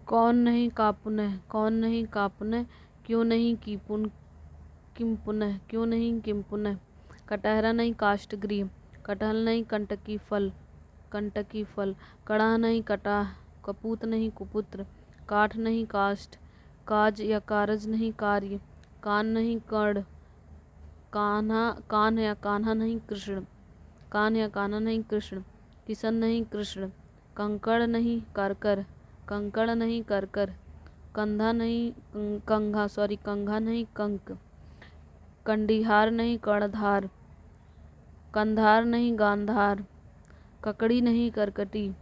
कौन नहीं का पुनः, कौन नहीं का पुनः, क्यों नहीं की पुन किम पुनः, क्यों नहीं किम पुनः। कटहरा नहीं काष्ठगृह, कटहल नहीं कंटकी फल, कंटकी फल। कड़ाह नहीं कटाह, कपूत नहीं कुपुत्र। काठ नहीं काष्ठ, काज या कारज नहीं कार्य। कान नहीं कर्ण, कान्हा कान या कान्हा नहीं कृष्ण, कान या कान्हा नहीं कृष्ण। किशन नहीं कृष्ण, कंकड़ नहीं करकर, कंकड़ नहीं करकर। कंधा नहीं कंघा, सॉरी कंघा नहीं कंक। कंडिहार नहीं कर्णधार, कंधार नहीं गांधार। ककड़ी नहीं करकटी,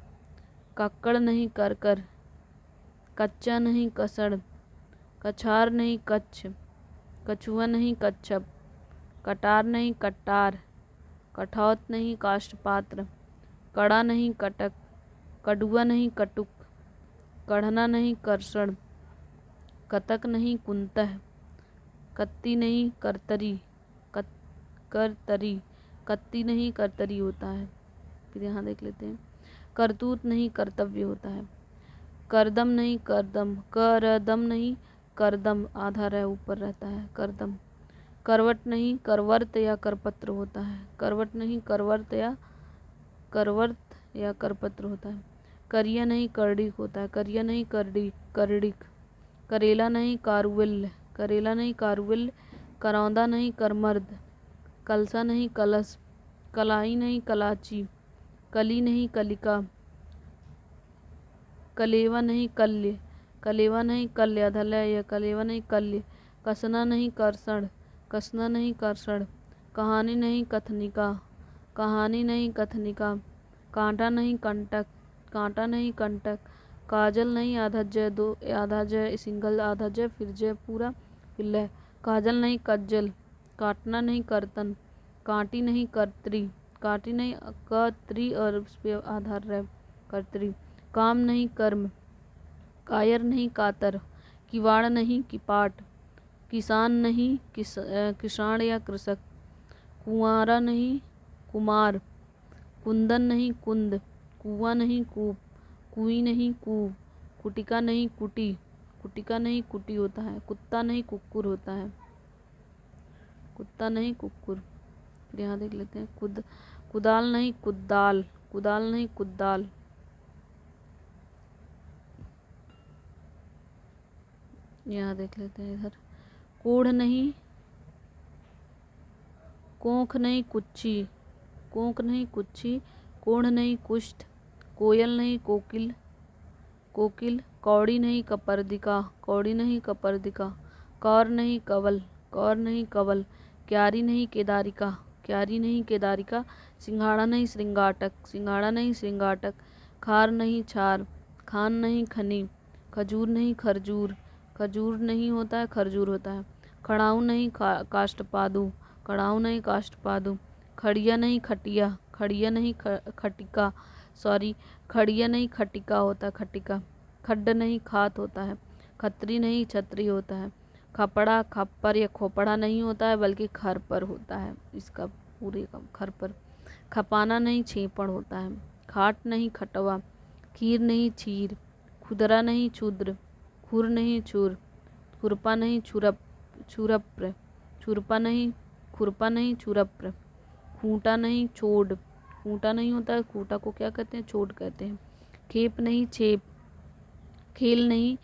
कक्कड़ नहीं करकर। कच्चा नहीं कसड़, कछार नहीं कच्छ। कछुआ नहीं कच्छप, कटार नहीं कट्टार। कठौत नहीं काष्ठपात्र, कड़ा नहीं कटक। कड़ुआ नहीं कटुक, कढ़ना नहीं करसड़। कतक नहीं कुंतह, कत्ती नहीं करतरी, करतरी। कत्ती नहीं करतरी होता है। फिर यहाँ देख लेते हैं। करतूत नहीं कर्तव्य होता है। करदम नहीं करदम, करदम नहीं करदम, आधा रह ऊपर रहता है करदम। करवट नहीं करवर्त या करपत्र होता है। करवट नहीं करवर्त या करपत्र होता है। करिया नहीं करड़िक होता है। करिया नहीं करड़िक। करेला नहीं कारुविल्य, करेला नहीं कारुविल्य। करौंदा नहीं करमर्द, कलसा नहीं कलश। कलाई नहीं कलाची, कली नहीं कलिका। कलेवा नहीं कल्य, कलेवा नहीं कल्य, धलय या कलेवा नहीं कल्य। कसना नहीं करसण, कसना नहीं करसण। कहानी नहीं कथनिका, कहानी नहीं कथनिका। कांटा नहीं कंटक, कांटा नहीं कंटक। काजल नहीं आधा जय, दो आधा जय सिंगल, आधा जय फिर जय पूरा फिर लय। काजल नहीं कज्जल, काटना नहीं कर्तन। कांटी नहीं कर्त्री, काटी नहीं कत्री और उस पे आधार रहे कर्त्री। काम नहीं कर्म, कायर नहीं कातर। किवाड़ नहीं किपाट, किसान नहीं किसाण या कृषक। कुंवारा नहीं कुमार, कुंदन नहीं कुंद। कुआं नहीं कूप, कुई नहीं कूब। कुटिका नहीं कुटी, कुटिका नहीं कुटी होता है। कुत्ता नहीं कुक्कुर होता है, कुत्ता नहीं कुक्कुर। फिर यहाँ देख लेते हैं। कुदाल नहीं कुदाल, कुदाल नहीं कुदाल। यहाँ देख लेते हैं इधर। कोढ़ नहीं कोंख नहीं कुच्छी, कोंख नहीं कुच्छी। कोढ़ नहीं कुष्ठ, कोयल नहीं कोकिल, कोकिल। कौड़ी नहीं कपर्दिका, कौड़ी नहीं कपर्दिका। कौर नहीं कवल, कौर नहीं कवल। क्यारी नहीं केदारिका, क्यारी नहीं केदारिका। सिंघाड़ा नहीं श्रृंगाटक, सिंघाड़ा नहीं श्रृंगाटक। खार नहीं छार, खान नहीं खनी। खजूर नहीं खरजूर, खजूर नहीं होता है खरजूर होता है। खड़ाऊ नहीं काष्ठपादु, कड़ाऊ नहीं काष्ठपादु। खड़िया नहीं खटिया, खड़िया नहीं खटिका, सॉरी खड़िया नहीं खटिका होता है खटिका। खड्ड नहीं खात होता है। खत्री नहीं छतरी होता है। खपड़ा खप्पर या खोपड़ा नहीं होता है बल्कि खर पर होता है इसका पूरे का खर पर। खपाना नहीं छेपड़ होता है। खाट नहीं खटवा, खीर नहीं छीर। खुदरा नहीं क्षुद्र, खुर नहीं छुर। खुरपा नहीं छुरप्र, छुरपा नहीं खुरपा नहीं छुरप्र। खूंटा नहीं छोड़, खूंटा नहीं होता है खूंटा को क्या कहते हैं, छोड़ कहते हैं। खेप नहीं छेप, खेल नहीं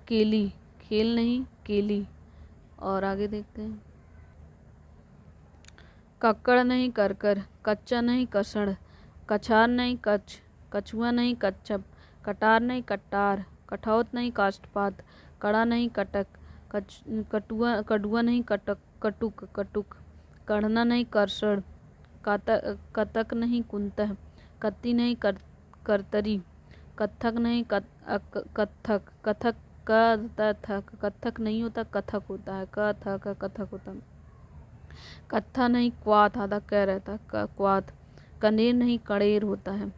केली, खेल नहीं केली। और आगे देखते हैं। कक्कड़ नहीं करकर, कच्चा नहीं कसड़। कछार नहीं कच्छ, कछुआ नहीं कच्छप। कटार नहीं कट्टार, कठौत नहीं काष्ठपात। कड़ा नहीं कटक, कड़ुआ नहीं कटुक, कटुक। कढ़ना नहीं करसड़। कतक नहीं कुंतह। कत्ती नहीं करतरी। कत्थक नहीं कत्थक, कथक कथक, कत्थक नहीं होता कथक होता है। कथक कथक होता है। कत्था नहीं क्वाथ, आधा कह रहता क्वाथ। कनेर नहीं कड़ेर होता है।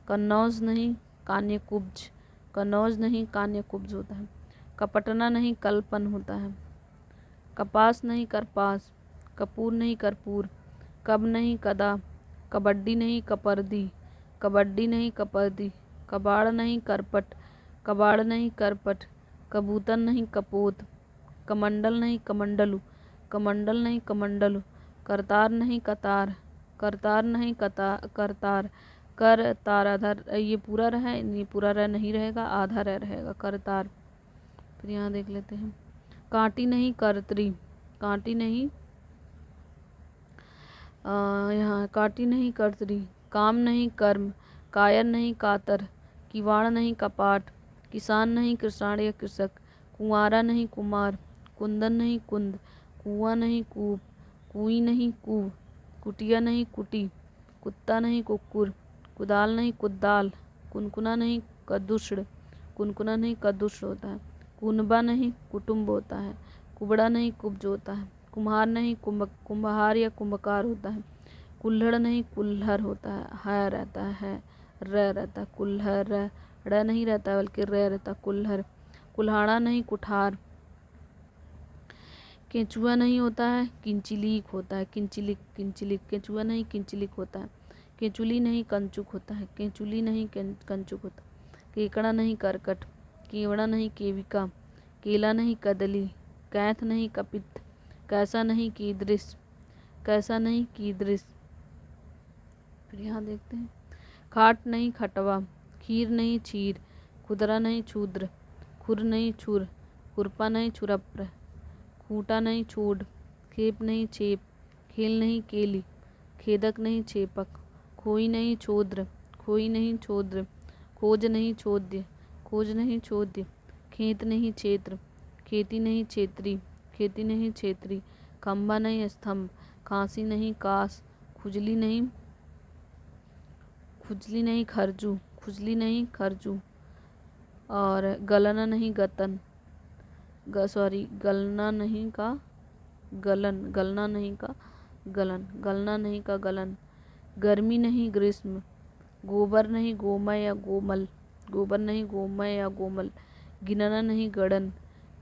कन्नौज नहीं कान्य कुब्ज, कन्नौज नहीं कान्य कुब्ज होता है। कपटना नहीं कल्पन होता है। कपास नहीं करपास, कपूर नहीं कर्पूर। कब नहीं कदा, कबड्डी नहीं कपर्दी, कबड्डी नहीं कपर्दी। कबाड़ नहीं करपट, कबाड़ नहीं करपट, कबूतर नहीं कपोत, कमंडल नहीं कमंडलू, कमंडल नहीं कमंडलू, करतार नहीं कतार, करतार नहीं करतार, कर तार आधा, ये पूरा रहा, ये पूरा रह नहीं रहेगा, आधा रह रहेगा, करतार। फिर यहाँ देख लेते हैं, कांटी नहीं करतरी, कांटी नहीं यहाँ काटी नहीं करतरी, काम नहीं कर्म, कायर नहीं कातर, किवाड़ नहीं कपाट, किसान नहीं किसाण या कृषक, कुंवारा नहीं कुमार, कुंदन नहीं कुंद, कुआं नहीं कूप, कुई नहीं कूब, कुटिया नहीं कुटी, कुत्ता नहीं कुक्कुर, कुदाल नहीं कुदाल, कुनकुना नहीं कदुष्ण, कुनकुना नहीं कदुष्ण होता है, कुनबा नहीं कुटुम्ब होता है, कुबड़ा नहीं कुब्ज होता है, कुम्हार नहीं कुम्हार या कुंभकार होता है, कुल्हड़ नहीं कुल्हड़ होता है रहता है, र रहता है, कुल्हड़, र नहीं रहता है बल्कि र रहता, कुल्हड़, कुल्हाड़ा नहीं कुठार, केंचुआ नहीं होता है, किंचिलीक होता है, किंचिलिक किंचिलिक, केंचुआ नहीं किंचिलिक होता है, केंचुली नहीं कंचुक होता है, केंचुली नहीं कंचुक होता, केकड़ा नहीं करकट, केवड़ा नहीं केविका, केला नहीं कदली, कैथ नहीं कपित, कैसा नहीं कीदृश, कैसा नहीं कीदृश। फिर यहाँ देखते हैं, खाट नहीं खटवा, खीर नहीं छीर, खुदरा नहीं छूद्र, खुर नहीं छुर, खुरपा नहीं छुरप्र, खूंटा नहीं छोड़, खेप नहीं छेप, खेल नहीं केली, खेदक नहीं छेपक, खोई नहीं छोद्र, खोई नहीं छोद्र, खोज नहीं छोद्य, खोज नहीं छोद्य, खेत नहीं क्षेत्र, खेती नहीं क्षेत्री, खेती नहीं क्षेत्री, खंबा नहीं स्तंभ, खांसी नहीं कास, खुजली नहीं खरजू, खुजली नहीं खरजू, और गलना नहीं गतन, गलना नहीं का गलन, गलना नहीं का गलन, गलना नहीं का गलन, गर्मी नहीं ग्रीष्म, गोबर नहीं गोमय या गोमल, गोबर नहीं गोमय या गोमल, गिनना नहीं गड़न,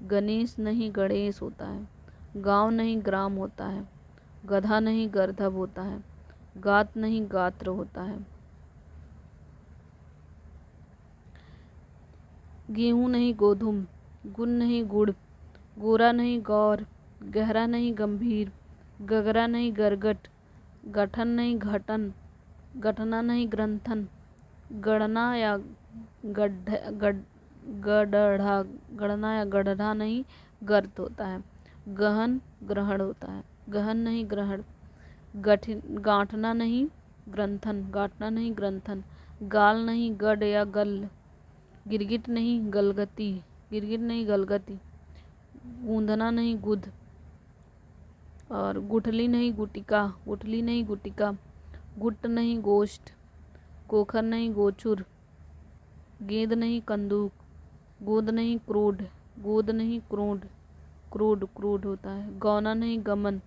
गणेश नहीं गणेश होता है, गांव नहीं ग्राम होता है, गधा नहीं गर्धब होता है, गात नहीं गात्र होता है, गेहूँ नहीं गोधुम, गुण नहीं गुड़, गोरा नहीं गौर, गहरा नहीं गंभीर, गगरा नहीं गरगट, गठन नहीं घटन, गठना नहीं ग्रंथन, गणना या गढ़ा, गणना या गढ़ा नहीं गर्त होता है, गहन ग्रहण होता है, गहन नहीं ग्रहण, गांठना नहीं ग्रंथन, गांठना नहीं ग्रंथन, गाल नहीं गड या गल, गिरगिट नहीं गलगती, गिरगिट नहीं गलगती, गूंधना नहीं गुद, और गुठली नहीं गुटिका, गुठली नहीं गुटिका, गुट नहीं गोष्ठ, गोखर नहीं गोचुर, गेंद नहीं कंदूक, गोद नहीं क्रोध, गोद नहीं क्रोध, क्रोध क्रोध होता है, गौना नहीं गमन,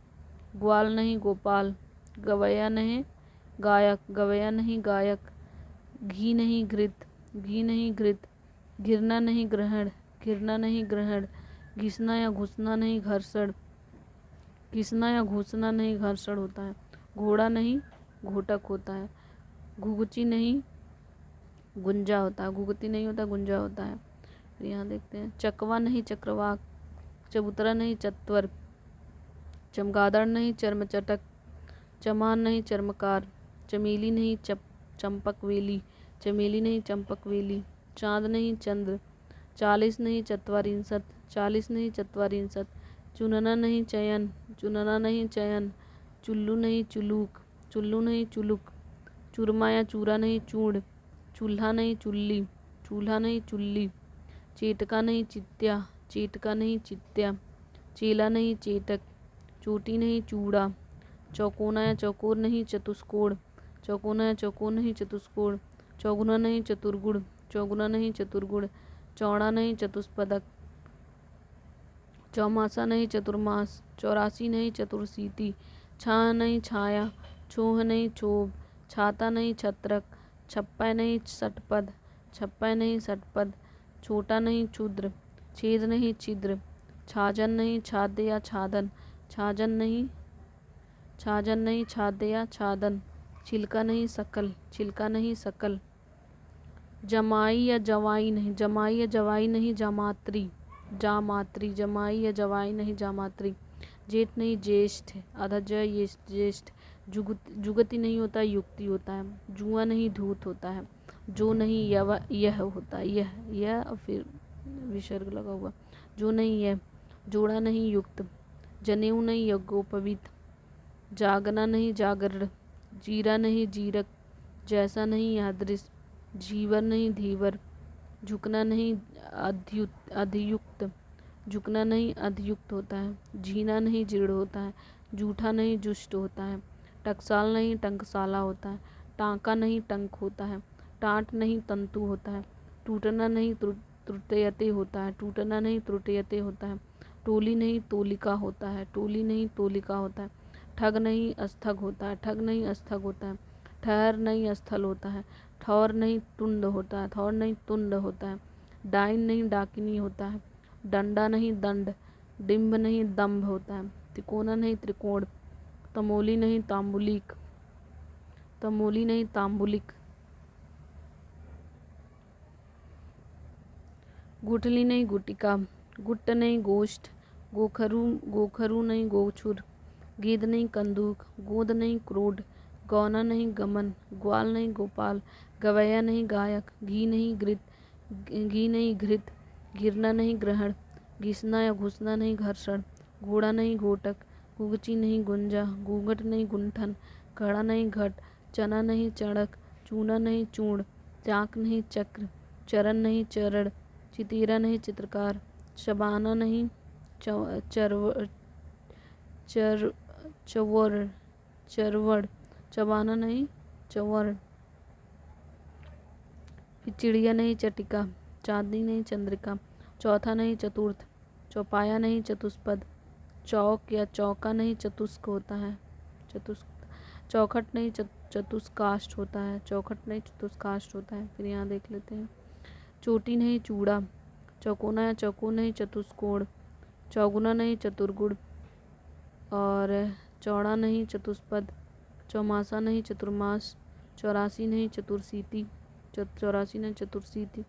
ग्वाल नहीं गोपाल, गवैया नहीं गायक, गवैया नहीं गायक, घी नहीं घृत, घी नहीं घृत, घिरना नहीं ग्रहण, घिरना नहीं ग्रहण, घिसना या घुसना नहीं घर्षण, घिसना या घुसना नहीं घर्षण होता है, घोड़ा नहीं घोटक होता है, घुघुची नहीं गुंजा होता है, घुघुती नहीं होता गुंजा होता है। फिर यहाँ देखते हैं, चकवा नहीं चक्रवाक, चबूतरा नहीं चत्वर, चमगादड़ नहीं चर्मचटक, चमान नहीं चर्मकार, चमेली नहीं चंपक वेली, चमेली नहीं चंपक वेली, चाँद नहीं चंद्र, 40 नहीं चत्वारिंसत, 40 नहीं चत्वारिंसत, चुनना नहीं चयन, चुनना नहीं चयन, चुल्लू नहीं चुलूक, चुल्लू नहीं चुलुक, चूरमा या चूरा नहीं चूड़, चूल्हा नहीं चुल्ली, चूल्हा नहीं चुल्ली, चेटका नहीं चित्या, चेटका नहीं चित्या, चेला नहीं चेटक, चोटी नहीं चूड़ा, चौकोना या चौकोर नहीं चतुष्कोण, चौकोना या चौकोर नहीं चतुष्कोण, चौगुना नहीं चतुर्गुण, चौगुना नहीं चतुर्गुण, चौड़ा नहीं चतुष्पदक, चौमासा नहीं चतुर्मास, 84 नहीं चतुर्शीति, छाह नहीं छाया, छोह नहीं क्षोभ, छाता नहीं छत्रक, छप्पा नहीं षटपद, छप्पा नहीं षटपद, छोटा नहीं क्षुद्र, छेद नहीं छिद्र, छाजन नहीं छाद्य या छादन, छाजन नहीं छाद्य या छादन, छिलका नहीं सकल, छिलका नहीं सकल, जमाई या जवाई नहीं, जमाई या जवाई नहीं, जामात्री, जामात्री, जमाई या जवाई नहीं, जामात्री। जेठ नहीं ज्येष्ठ, आधा ज ये ज्येष्ठ। जुगति नहीं होता, युक्ति होता है। जुआ नहीं धूत होता है। जो नहीं यह होता है, यह और फिर विसर्ग लगा हुआ। जो नहीं यह। जोड़ा नहीं युक्त। जनेऊ नहीं यज्ञोपवीत। जागना नहीं जागरण। जीरा नहीं जीरक। जैसा नहीं यादृश। झीवर नहीं धीवर। झुकना नहीं अधियुक्त। झुकना नहीं अधियुक्त होता है। झीना नहीं जीर्ण होता है। जूठा नहीं जुष्ट होता है। टकसाल नहीं टंकसाला होता है। टाँका नहीं टंक होता है। टाँट नहीं तंतु होता है। टूटना नहीं त्रुटयते होता है। टूटना नहीं त्रुटयते होता है। टोली नहीं तोलिका होता है। टोली नहीं तोलिका होता है। ठग नहीं अस्थग होता है। ठग नहीं अस्थग होता है। ठहर नहीं अस्थल होता है। ठौर नहीं टुंड होता है। ठौर नहीं तुंड होता है। डाइन नहीं डाकिनी होता है। डंडा नहीं दंड। डिम्ब नहीं दम्भ होता है। तिकोना नहीं त्रिकोण। तमोली नहीं तांबुलिक। तमोली नहीं तांबुलिक। गुठली नहीं गुटिका। गुट्ट नहीं गोष्ठ। गोखरू नहीं गोछुर। गेद नहीं कंदूक। गोद नहीं क्रोध। गौना नहीं गमन। ग्वाल नहीं गोपाल। गवैया नहीं गायक। घी नहीं घृत। घिरना नहीं ग्रहण। घिसना या घुसना नहीं घर्षण। घोड़ा नहीं घोटक। गुगची नहीं गुंजा। घूंघट नहीं गुंठन। घड़ा नहीं घट। चना नहीं चणक। चूना नहीं चूर्ण। चाक नहीं चक्र। चरण नहीं चरण। चितीरा नहीं चित्रकार। शबाना नहीं चरवड़। चबाना नहीं चवर्ण। फिर चिड़िया नहीं चटिका। चांदनी नहीं चंद्रिका। चौथा नहीं चतुर्थ। चौपाया नहीं चतुष्पद। चौक या चौका नहीं चतुष्क होता है। चौखट नहीं चतुष्काष्ठ होता है। चौखट नहीं चतुष्काष्ठ होता है। फिर यहाँ देख लेते हैं। चोटी नहीं चूड़ा। चौकोना या चौकोन नहीं चतुष्कोण। चौगुना नहीं चतुर्गुण। और चौड़ा नहीं चतुष्पद। चौमासा नहीं चतुर्मास। चौरासी नहीं चतुर्शीति। चौरासी नहीं चतुर्शीति।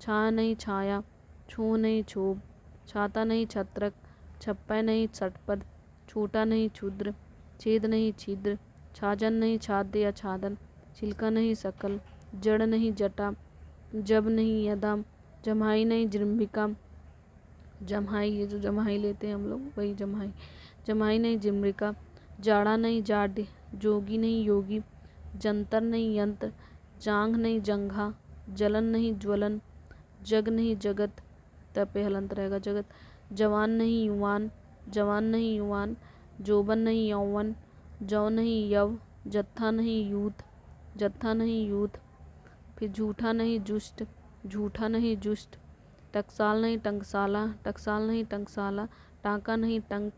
छाया नहीं छाया। छो नहीं क्षोभ। छाता नहीं छत्रक। छप्पय नहीं छटपद। छोटा नहीं क्षुद्र। छेद नहीं छिद्र। छाजन नहीं छाद्य या छादन। छिलका नहीं सकल। जड़ नहीं जटा। जब नहीं यदा। जम्हाई नहीं जृंभिका। जम्हाई, ये जो जम्हाई लेते हैं हम लोग वही जम्हाई। जम्हाई नहीं जिम्रिका। जाड़ा नहीं जाड्य। जोगी नहीं योगी। जंतर नहीं यंत्र। जांघ नहीं जंघा। जलन नहीं ज्वलन। जग नहीं जगत, तपे हलंत रहेगा जगत। जवान नहीं युवान। जवान नहीं युवान। जोबन नहीं यौवन। जौ नहीं यव। जत्था नहीं यूथ। जत्था नहीं यूथ। फिर झूठा नहीं जुष्ट। झूठा नहीं जुष्ट। टकसाल नहीं टंकसाला। टकसाल नहीं टंकसाला। टाँका नहीं टंक।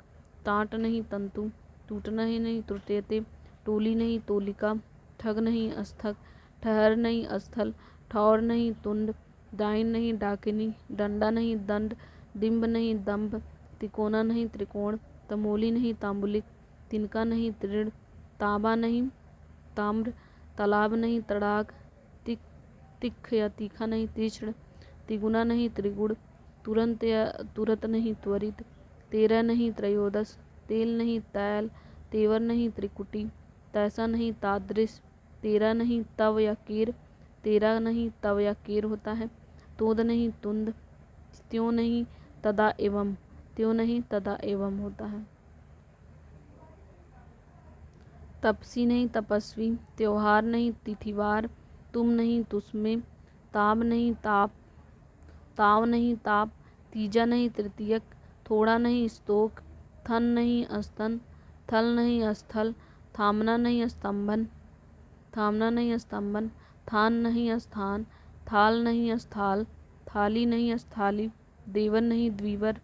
टाँट नहीं तंतु। टूटना ही नहीं त्रुटयते। टोली नहीं तोलिका। ठग नहीं अस्थग। ठहर नहीं अस्थल। ठौर नहीं तुंड। डाइन नहीं डाकिनी। डंडा नहीं दंड। डिम्ब नहीं दम्भ। तिकोना नहीं त्रिकोण। तमोली नहीं तांबुलिक। तिनका नहीं तृण। तांबा नहीं ताम्र। तालाब नहीं तड़ाग। तिख या तीखा नहीं तीक्ष्ण। तिगुना नहीं त्रिगुण। तुरंत या तुरत नहीं त्वरित। तेरह नहीं त्रयोदश। तेल नहीं तैल। तेवर नहीं त्रिकुटी। तैसा नहीं तादृश। तेरा नहीं तव या कीर। तेरा नहीं तव या कीर होता है। तोद नहीं तुंद। त्यों नहीं तदा एवं। त्यों नहीं तदा एवं होता है। तपसी नहीं तपस्वी। त्योहार नहीं तिथिवार। तुम नहीं तुस्मे। ताब नहीं ताप। ताव नहीं ताप। तीजा नहीं तृतीयक। थोड़ा नहीं स्तोक। थन नहीं अस्तन। थल नहीं अस्थल। थामना नहीं स्तंभन। थामना नहीं स्तंभन। थान नहीं अस्थान। थाल नहीं अस्थाल। थाली नहीं अस्थाली। देवर नहीं द्विवर।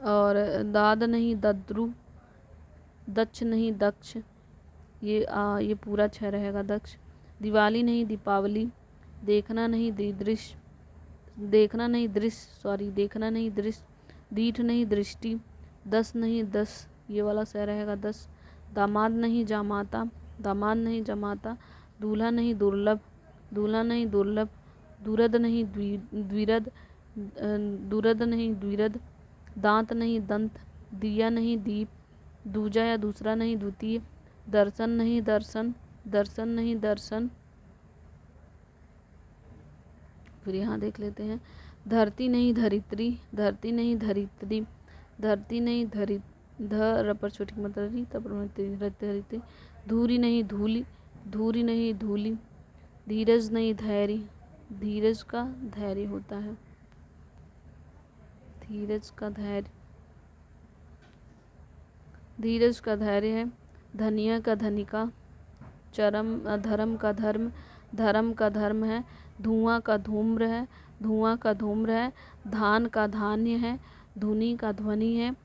और दाद नहीं दद्रु। दक्ष नहीं दक्ष। ये पूरा 6 रहेगा दक्ष। दिवाली नहीं दीपावली। देखना नहीं दृश्य। देखना नहीं दृश्य। दीठ नहीं दृष्टि। 10 नहीं दस, ये वाला सह रहेगा 10। दामाद नहीं जामाता। दामाद नहीं जमाता। दूल्हा नहीं दुर्लभ। दूल्हा नहीं दुर्लभ, दूरद नहीं द्विरद, दूरद नहीं द्विरद, दांत नहीं दंत, दिया नहीं दीप, दूजा या दूसरा नहीं द्वितीय, दर्शन नहीं दर्शन, दर्शन नहीं दर्शन। फिर यहाँ देख लेते हैं, धरती नहीं धरित्री, धरती नहीं धरित्री, धरती नहीं धरि ध पर छोटी मतलब धरित्री, धूरी नहीं धूली, धूरी नहीं धूली, धीरज नहीं धैर्य, धीरज का धैर्य होता है, धीरज का धैर्य, धीरज का धैर्य है। धनिया का धनिका, चरम धर्म का धर्म, धर्म का धर्म है। धुआं का धूम्र है, धुआं का धूम्र है। धान का धान्य है, धुनी का ध्वनि है।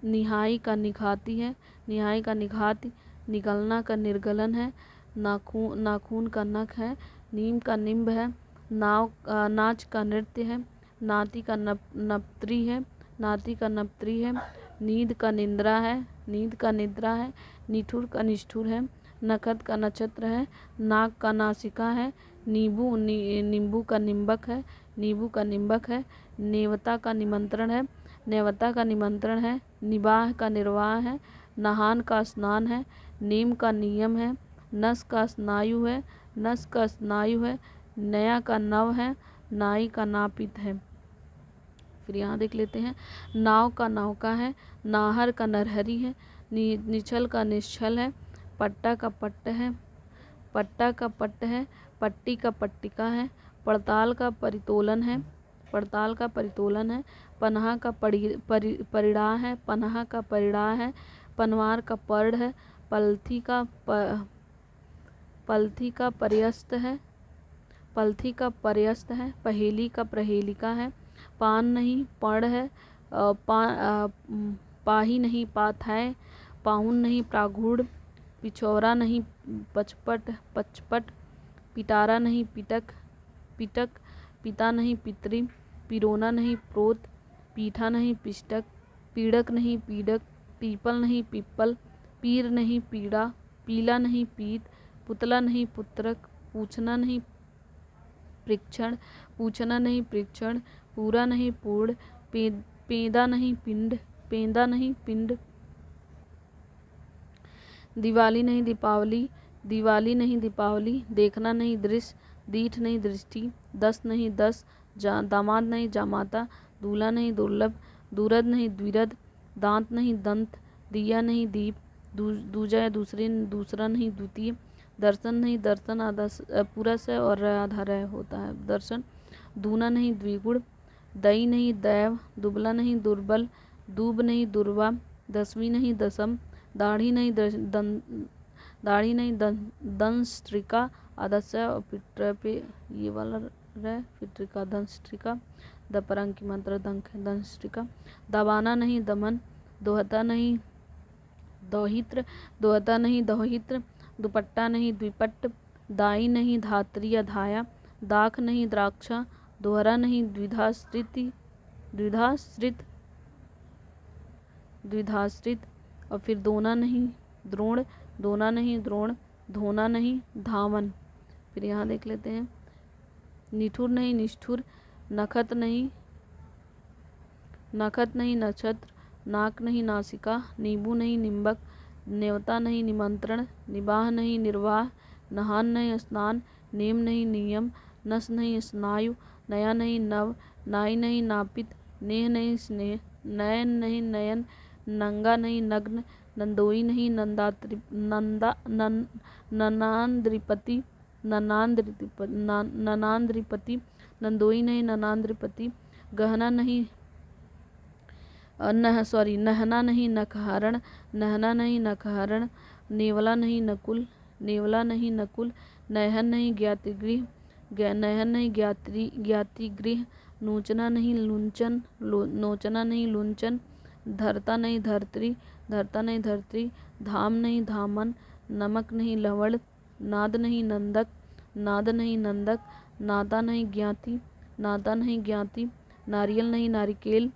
निहाई का निघाती है, निहाई का निघाती। निगलना का निर्गलन है। नाखून का नख है। नीम का निम्ब है। नाच का नृत्य है। नाती का नपत्री है, नाती का नपत्री है। नींद का निंद्रा है, नींद का निद्रा है। निठुर का निष्ठुर है। नखत का नक्षत्र है। नाक का नासिका है। नींबू का निम्बक है, नींबू का निम्बक है। नेवता का निमंत्रण है, नेवता का निमंत्रण है। निबाह का निर्वाह है। नहान का स्नान है। नेम का नियम है। नस का स्नायु है, नस का स्नायु है। नया का नव है, नाई का नापित है। फिर यहाँ देख लेते हैं, नाव का नौका है। नाहर का नरहरी है। निछल का निश्चल है। पट्टा का पट्ट है, पट्टा का पट्ट है। पट्टी का पट्टिका है। पड़ताल का परितोलन है, पड़ताल का परितोलन है। पनहा का परिड़ा है, पनहा का परिड़ा है। पनवार का पर्ण है। पलथी का पर्यस्त है, पलथी का पर्यस्त है। पहेली का प्रहेलिका है। पान नहीं पढ़ है। पाही नहीं पाथाय। पाहुन नहीं प्रागुड़। पिछौरा नहीं पचपट। पिटारा नहीं पिटक, पिता नहीं पितरी। पिरोना नहीं प्रोत। पीठा नहीं पिष्टक। पीड़क नहीं पीड़क। पीपल नहीं पिप्पल। पीर नहीं पीड़ा। पीला नहीं पीत। पुतला नहीं पुत्रक। पूछना नहीं परीक्षण, पूछना नहीं परीक्षण। पूरा नहीं पूर्ण। पेंदा नहीं पिंड, पेंदा नहीं पिंड। दिवाली नहीं दीपावली, दिवाली नहीं दीपावली। देखना नहीं दृश्य, दीठ नहीं दृष्टि। दस नहीं दस, दामाद नहीं जामाता। दूल्हा नहीं दुर्लभ, दूरद नहीं द्विरद। दांत नहीं दंत, दिया नहीं दीप। दूजा या दूसरा नहीं द्वितीय। दर्शन नहीं दर्शन, आधा पूरा से और आधा रह होता है दर्शन। दूना नहीं द्विगुण। दई नहीं दैव, दुबला नहीं दुर्बल। दूब नहीं दुर्वा। दसवीं नहीं दसम। दाढ़ी नहीं दाढ़ी नहीं दंष्ट्रिका, आधा से और पिटर पे ये वाला रह। पिट्रिका दंष्ट्रिका, दपरंग की मात्रा दंक है, दंष्ट्रिका। दबाना नहीं दमन। दोहता नहीं दोहित्र, दोहता नहीं दोहित्र। दुपट्टा नहीं द्विपट्ट। दाई नहीं धात्री या धाया। दाख नहीं द्राक्षा। दोहरा नहीं द्विधाश्रित, द्विधाश्रित। और फिर दोना नहीं द्रोण, दोना नहीं द्रोण। धोना नहीं धावन। फिर यहाँ देख लेते हैं, निठुर नहीं निष्ठुर। नखत नहीं नक्षत्र। नाक नहीं नासिका। नींबू नहीं निम्बक। नेवता नहीं निमंत्रण। निबाह नहीं निर्वाह। नहान नहीं स्नान। नेम नहीं नियम। नस नहीं स्नायु। नया नहीं नव। नाई नहीं नापित। नेह नहीं स्नेह। नयन नहीं नयन। नंगा नहीं नग्न। नंदोई नहीं ननांद्रिपति, ननांद्रिपति। नंदोई नहीं ननांद्रिपति। गहना नहीं नहना नहीं नखहरण, नहना नहीं नखहरण। नेवला नहीं नकुल, नेवला नहीं नकुल। नहन नहीं ज्ञातिगृह, नहन नहीं ज्ञातिगृह। नोचना नहीं लुंचन, नोचना नहीं लुंचन। धरता नहीं धरत्री, धरता नहीं धरत्री। धाम नहीं धामन। नमक नहीं लवण। नाद नहीं नंदक, नाद नहीं नंदक। नाता नहीं ज्ञाति, नाता नहीं ज्ञाति। नारियल नहीं नारिकेल।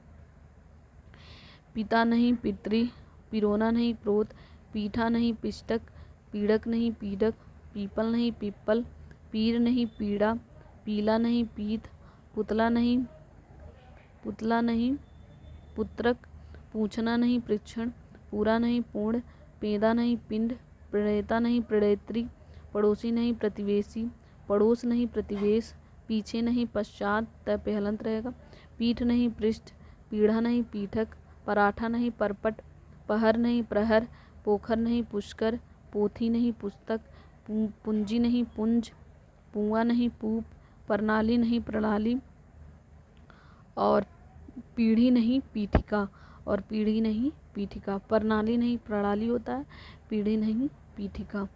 पिता नहीं पितृ। पिरोना नहीं प्रोत। पीठा नहीं पिष्टक। पीड़क नहीं पीड़क। पीपल नहीं पिप्पल। पीर नहीं पीड़ा, पीला नहीं पीत, पुतला नहीं पुत्रक, पूछना नहीं परीक्षण, पूरा नहीं पूर्ण, पेदा नहीं पिंड, प्रणेता नहीं प्रणेत्री, पड़ोसी नहीं प्रतिवेशी, पड़ोस नहीं प्रतिवेश, पीछे नहीं पश्चात, तय पे हलंत रहेगा, पीठ नहीं पृष्ठ, पीढ़ा नहीं पीठक, पराठा नहीं परपट, पहर नहीं प्रहर, पोखर नहीं पुष्कर, पोथी नहीं पुस्तक, पूंजी नहीं पुंज, पुआ नहीं पूप, प्रणाली नहीं प्रणाली, और पीढ़ी नहीं पीठिका, और पीढ़ी नहीं पीठिका। प्रणाली नहीं प्रणाली होता है, पीढ़ी नहीं पीठिका।